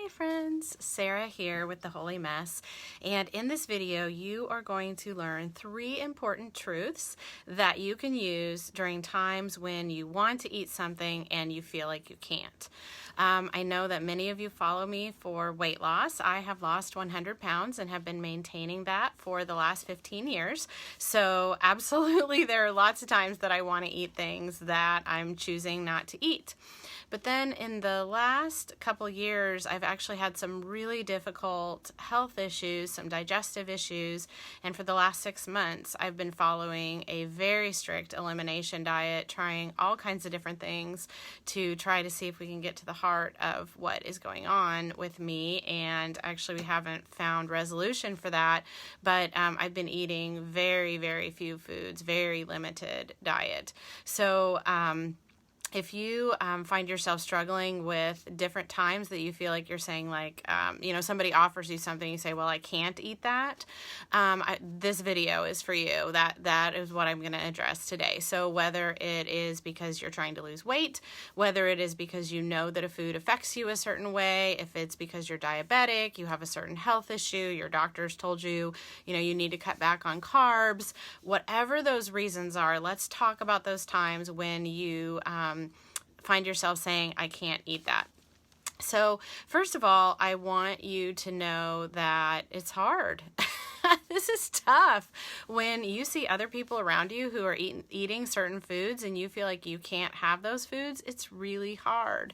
Hi friends, Sarah here with The Holy Mess, and in this video you are going to learn 3 important truths that you can use during times when you want to eat something and you feel like you can't. I know that many of you follow me for weight loss. I have lost 100 pounds and have been maintaining that for the last 15 years. So absolutely there are lots of times that I want to eat things that I'm choosing not to eat. But then in the last couple years, I've actually had some really difficult health issues, some digestive issues, and for the last 6 months, I've been following a very strict elimination diet, trying all kinds of different things to try to see if we can get to the heart of what is going on with me. And actually, we haven't found resolution for that, but I've been eating very, very few foods, very limited diet. So, if you find yourself struggling with different times that you feel like you're saying somebody offers you something, you say, well, I can't eat that. This video is for you. That is what I'm going to address today. So whether it is because you're trying to lose weight, whether it is because you know that a food affects you a certain way, if it's because you're diabetic, you have a certain health issue, your doctor's told you, you need to cut back on carbs, whatever those reasons are, let's talk about those times when you find yourself saying, I can't eat that. So first of all, I want you to know that it's hard. This is tough when you see other people around you who are eating certain foods and you feel like you can't have those foods. It's really hard.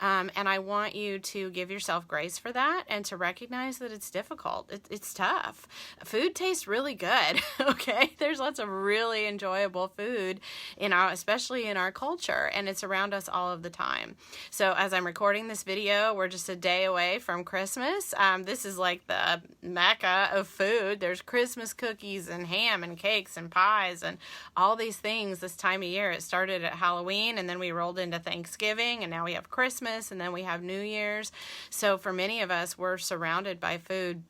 And I want you to give yourself grace for that and to recognize that it's difficult. It's tough. Food tastes really good, okay? There's lots of really enjoyable food especially in our culture, and it's around us all of the time. So as I'm recording this video, we're just a day away from Christmas. This is like the mecca of food. There's Christmas cookies and ham and cakes and pies and all these things this time of year. It started at Halloween and then we rolled into Thanksgiving and now we have Christmas and then we have New Year's. So for many of us, we're surrounded by food.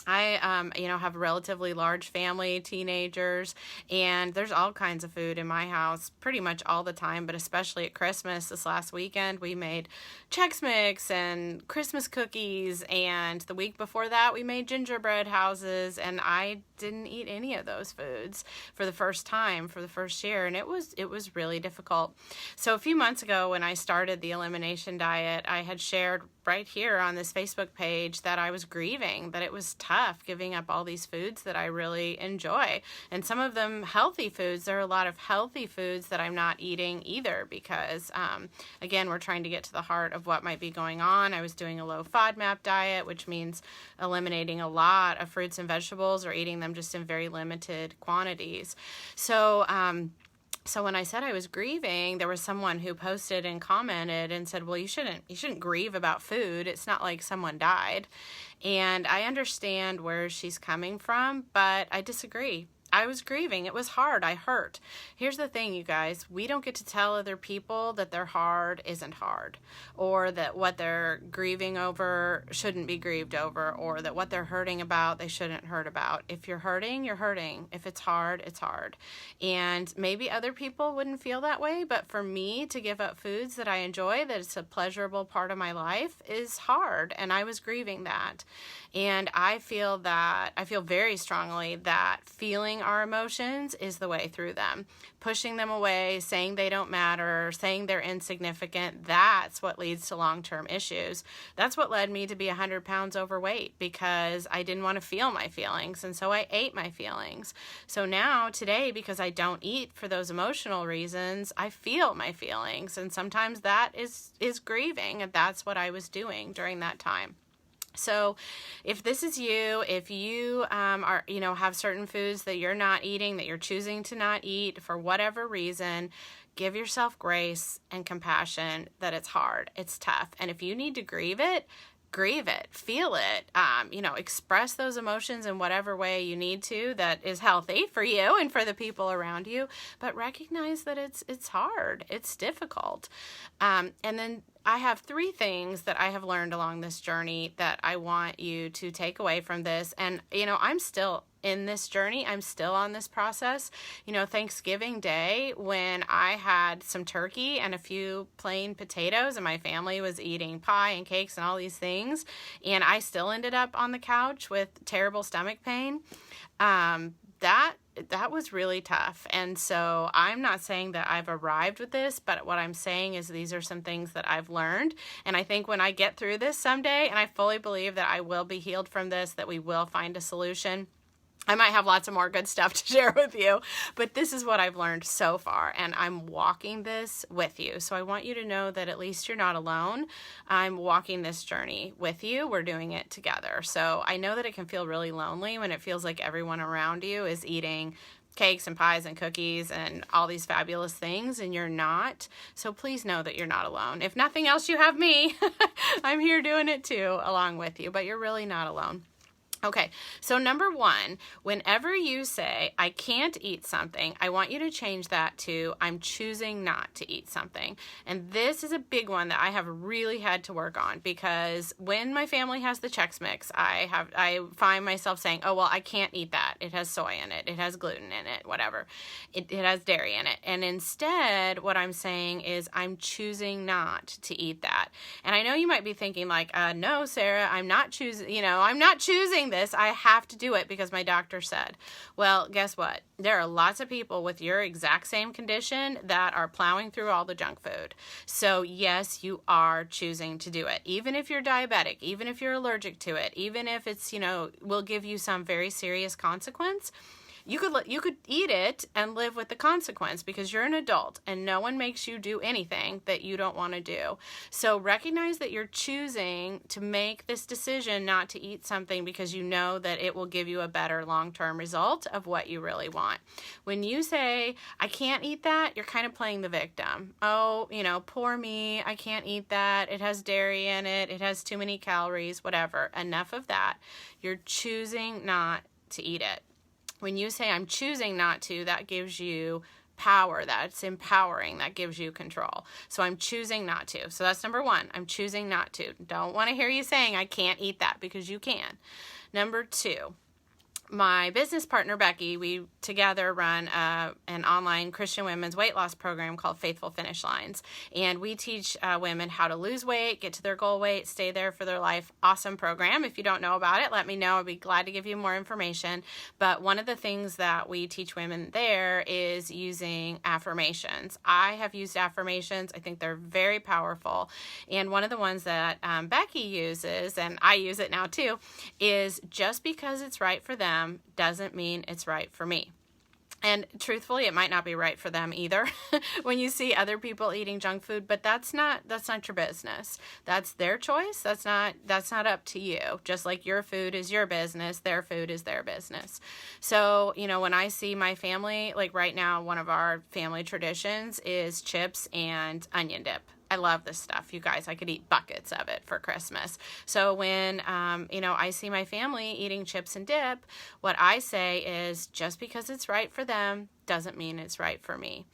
I, have a relatively large family, teenagers, and there's all kinds of food in my house pretty much all the time, but especially at Christmas. This last weekend, we made Chex Mix and Christmas cookies, and the week before that, we made gingerbread houses, and I didn't eat any of those foods for the first time, for the first year, and it was really difficult. So a few months ago, when I started the elimination diet, I had shared right here on this Facebook page that I was grieving, that it was tough giving up all these foods that I really enjoy. And some of them healthy foods. There are a lot of healthy foods that I'm not eating either because, again, we're trying to get to the heart of what might be going on. I was doing a low FODMAP diet, which means eliminating a lot of fruits and vegetables or eating them just in very limited quantities. So when I said I was grieving, there was someone who posted and commented and said, well, you shouldn't grieve about food. It's not like someone died. And I understand where she's coming from, but I disagree. I was grieving. It was hard. I hurt. Here's the thing, you guys. We don't get to tell other people that their hard isn't hard, or that what they're grieving over shouldn't be grieved over, or that what they're hurting about they shouldn't hurt about. If you're hurting, you're hurting. If it's hard, it's hard. And maybe other people wouldn't feel that way, but for me to give up foods that I enjoy, that it's a pleasurable part of my life, is hard, and I was grieving that. And I feel very strongly that feeling our emotions is the way through them. Pushing them away, saying they don't matter, saying they're insignificant, that's what leads to long-term issues. That's what led me to be 100 pounds overweight, because I didn't want to feel my feelings, and so I ate my feelings. So now, today, because I don't eat for those emotional reasons, I feel my feelings, and sometimes that is grieving, and that's what I was doing during that time. So if this is you, if you have certain foods that you're not eating, that you're choosing to not eat for whatever reason, give yourself grace and compassion that it's hard, it's tough. And if you need to grieve it, feel it, express those emotions in whatever way you need to that is healthy for you and for the people around you, but recognize that it's hard, it's difficult. And then I have 3 things that I have learned along this journey that I want you to take away from this. And, I'm still in this journey. I'm still on this process. Thanksgiving Day, when I had some turkey and a few plain potatoes and my family was eating pie and cakes and all these things, and I still ended up on the couch with terrible stomach pain, that was really tough. And so I'm not saying that I've arrived with this, but what I'm saying is these are some things that I've learned. And I think when I get through this someday, and I fully believe that I will be healed from this, that we will find a solution, I might have lots of more good stuff to share with you, but this is what I've learned so far, and I'm walking this with you. So I want you to know that at least you're not alone. I'm walking this journey with you. We're doing it together. So I know that it can feel really lonely when it feels like everyone around you is eating cakes and pies and cookies and all these fabulous things, and you're not. So please know that you're not alone. If nothing else, you have me. I'm here doing it too, along with you, but you're really not alone. Okay, so number 1, whenever you say, I can't eat something, I want you to change that to, I'm choosing not to eat something. And this is a big one that I have really had to work on, because when my family has the Chex Mix, I find myself saying, oh, well, I can't eat that. It has soy in it. It has gluten in it, whatever. It has dairy in it. And instead, what I'm saying is I'm choosing not to eat that. And I know you might be thinking like, no, Sarah, I'm not choosing, I'm not choosing this. I have to do it because my doctor said. Well, guess what? There are lots of people with your exact same condition that are plowing through all the junk food. So yes, you are choosing to do it. Even if you're diabetic, even if you're allergic to it, even if it's, will give you some very serious consequence, you could eat it and live with the consequence, because you're an adult and no one makes you do anything that you don't want to do. So recognize that you're choosing to make this decision not to eat something because you know that it will give you a better long-term result of what you really want. When you say, I can't eat that, you're kind of playing the victim. Oh, poor me, I can't eat that. It has dairy in it. It has too many calories, whatever. Enough of that. You're choosing not to eat it. When you say, I'm choosing not to, that gives you power. That's empowering. That gives you control. So I'm choosing not to. So that's number 1. I'm choosing not to. Don't want to hear you saying, I can't eat that, because you can. Number 2. My business partner, Becky, we together run an online Christian women's weight loss program called Faithful Finish Lines. And we teach women how to lose weight, get to their goal weight, stay there for their life. Awesome program. If you don't know about it, let me know. I'd be glad to give you more information. But one of the things that we teach women there is using affirmations. I have used affirmations. I think they're very powerful. And one of the ones that Becky uses, and I use it now too, is just because it's right for them doesn't mean it's right for me. And truthfully, it might not be right for them either when you see other people eating junk food, but that's not your business. That's their choice. That's not up to you. Just like your food is your business, their food is their business. So, when I see my family, like right now, one of our family traditions is chips and onion dip. I love this stuff, you guys. I could eat buckets of it for Christmas. So when, I see my family eating chips and dip, what I say is, just because it's right for them doesn't mean it's right for me.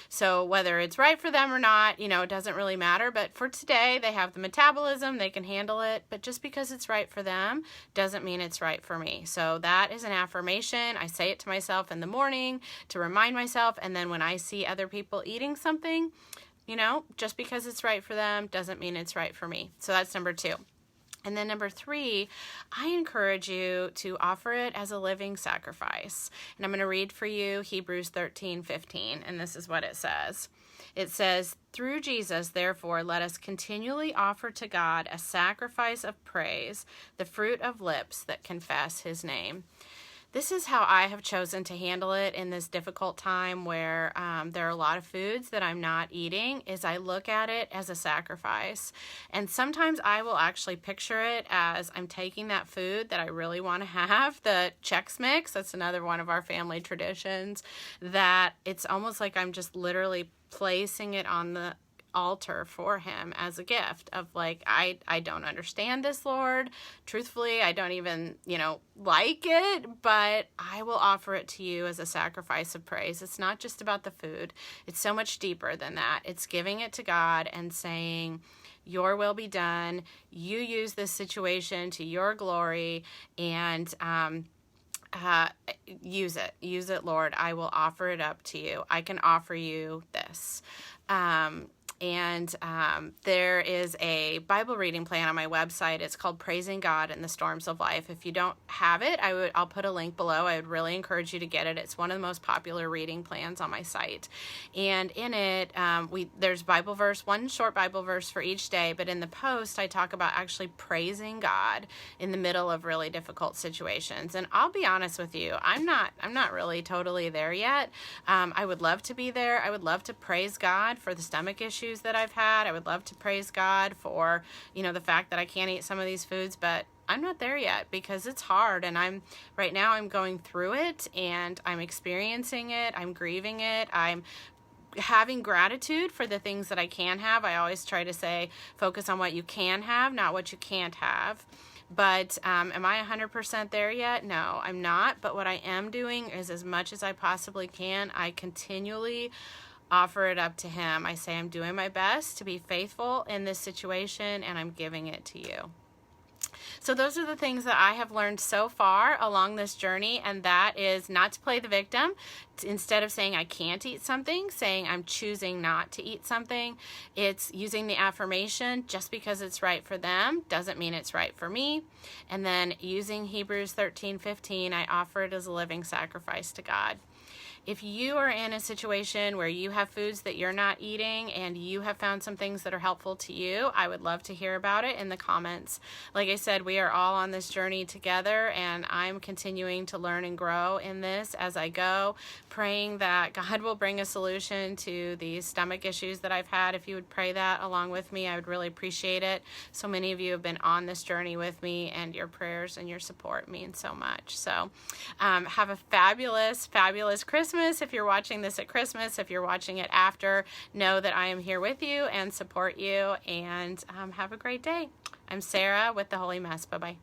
So whether it's right for them or not, it doesn't really matter. But for today, they have the metabolism, they can handle it. But just because it's right for them doesn't mean it's right for me. So that is an affirmation. I say it to myself in the morning to remind myself. And then when I see other people eating something, just because it's right for them doesn't mean it's right for me. So that's number 2. And then number 3, I encourage you to offer it as a living sacrifice. And I'm going to read for you Hebrews 13:15, and this is what it says. It says, through Jesus, therefore, let us continually offer to God a sacrifice of praise, the fruit of lips that confess his name. This is how I have chosen to handle it in this difficult time where there are a lot of foods that I'm not eating, is I look at it as a sacrifice. And sometimes I will actually picture it as I'm taking that food that I really want to have, the Chex Mix, that's another one of our family traditions, that it's almost like I'm just literally placing it on the altar for him as a gift of like, I don't understand this, Lord. Truthfully, I don't even, like it, but I will offer it to you as a sacrifice of praise. It's not just about the food. It's so much deeper than that. It's giving it to God and saying, your will be done. You use this situation to your glory, and use it, Lord. I will offer it up to you. I can offer you this. There is a Bible reading plan on my website. It's called Praising God in the Storms of Life. If you don't have it, I'll put a link below. I would really encourage you to get it. It's one of the most popular reading plans on my site. And in it, there's Bible verse, one short Bible verse for each day. But in the post, I talk about actually praising God in the middle of really difficult situations. And I'll be honest with you, I'm not really totally there yet. I would love to be there. I would love to praise God for the stomach issues that I've had. I would love to praise God for, the fact that I can't eat some of these foods, but I'm not there yet because it's hard, and right now I'm going through it, and I'm experiencing it. I'm grieving it. I'm having gratitude for the things that I can have. I always try to say, focus on what you can have, not what you can't have. But am I 100% there yet? No, I'm not. But what I am doing is, as much as I possibly can, I continually offer it up to Him. I say, I'm doing my best to be faithful in this situation, and I'm giving it to you. So those are the things that I have learned so far along this journey, and that is not to play the victim. Instead of saying I can't eat something, saying I'm choosing not to eat something. It's using the affirmation, just because it's right for them doesn't mean it's right for me. And then using Hebrews 13:15, I offer it as a living sacrifice to God. If you are in a situation where you have foods that you're not eating and you have found some things that are helpful to you, I would love to hear about it in the comments. Like I said, we are all on this journey together, and I'm continuing to learn and grow in this as I go, praying that God will bring a solution to these stomach issues that I've had. If you would pray that along with me, I would really appreciate it. So many of you have been on this journey with me, and your prayers and your support mean so much. So have a fabulous, fabulous Christmas. If you're watching this at Christmas, if you're watching it after, know that I am here with you and support you, and have a great day. I'm Sarah with The Holy Mess. Bye-bye.